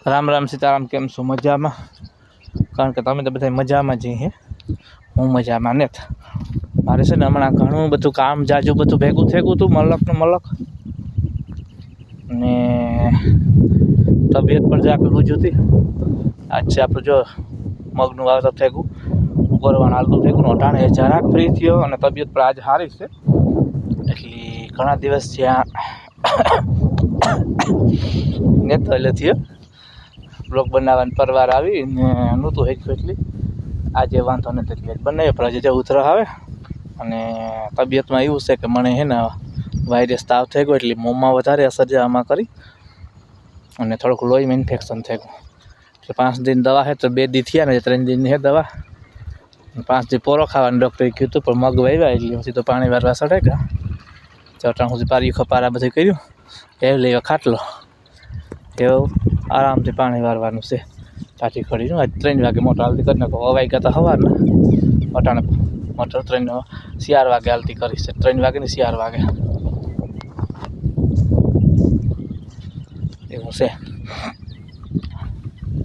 રામ રામ સીતારામ, કેમ છો? મજામાં? કારણ કે તમે તો બધા મજામાં જ હે, હું મજામાં ને. મારે છે ને હમણાં ઘણું બધું કામ જાજુ બધું ભેગું થયું હતું, મલક ને તબિયત પણ જરાક લૂજ હતી. આજ છે આપણું જો મગનું વાવતર થયું, ગોરવાણ હાલતું થયું, અટાણે જરાક ફ્રી થયો અને તબિયત પણ આજે સારી છે. એટલે ઘણા દિવસ જ્યાં ને તો એટલે થયો બ્લોગ બનાવવાની પરવાર આવી ને નહોતું હેઠું એટલી આજે વાંધો નથી એટલે બનાવ્યો. પણ હજી જે ઉધરા આવે અને તબિયતમાં એવું છે કે મને હે ને વાયરસ તાવ થઈ ગયો એટલે મોંમાં વધારે અસર છે આમાં કરી અને થોડુંક લોહીમાં ઇન્ફેક્શન થઈ ગયું. એટલે 5 દિન દવા છે તો 2 દી થયા ને 3 દિનની છે દવા. 5 દી પોરો ખાવાનું ડૉક્ટરે કીધું હતું, પણ મગ વાવ્યા એટલે પછી તો પાણી વારવા સડે ગયા. ચટાણ સુધી પારી ખપારા બધું કર્યું એ લેવા ખાટલો એવું આરામથી પાણી વારવાનું છે. તાથી ખડીનું આજ 3 વાગે મોટર હાલતી કરી નાખો. હવાઈ ગયા હતા સવારના અટાણે મોટર 4 વાગે હાલતી કરી છે. 3 વાગે ને 4 વાગે એવું છે.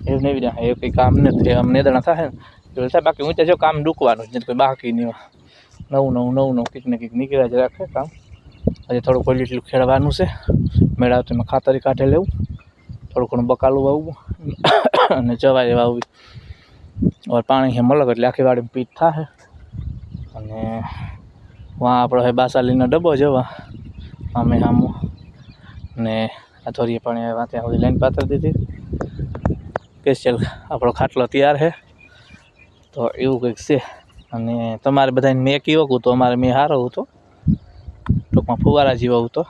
એવું નહીં વિના એવું કંઈ કામ નથી, આમ નેદણા થાય ને એવું થાય. બાકી હું તો જો કામ ડૂકવાનું જ નથી, કોઈ બાકી નહીં. નવું કંઈક ને કંઈક નીકળ્યા જ રાખે કામ. હજી થોડુંક ઓલી એટલું ખેડવાનું છે, મેળાવતીમાં ખાતરી કાઢે લેવું, થોડું ઘણું બકાલું વાવવું અને જવાય વાવવી. હવે પાણી હે મલક એટલે આખી વાડીમાં પીટ થાય. અને વાં આપણો હે બાસાલીનો ડબ્બો જવા અમે સામું ને આ ધોરીએ પાણી આવ્યા ત્યાં સુધી લાઈન પાથરી દીધી. સ્પેશિયલ આપણો ખાટલો તૈયાર છે. તો એવું કંઈક છે. અને તમારે બધાને મેં કેવો હતો, અમારે મેં સારો હતો, ટૂંકમાં ફુવારા જેવો હતો.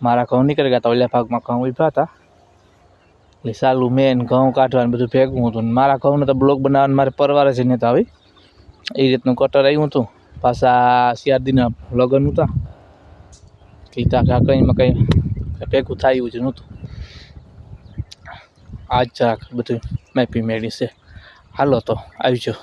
મારા ઘઉં નીકળી ગયા હતા, ઓલા ભાગમાં ઘઉં ઉભા હતા એટલે સાલું મેન ઘઉં કાઢવાનું બધું ભેગું હતું. મારા ઘઉંને તો બ્લોક બનાવવાનું મારે પરવાર જ નહોતા આવી એ રીતનું કટર આવ્યું હતું. પાછા 4 દિનના લગ્ન હતા એટલે કંઈમાં કંઈ ભેગું થાય એવું જ નહોતું. આજ જરાક બધું મેપી મેળી છે. હાલો તો આવજો.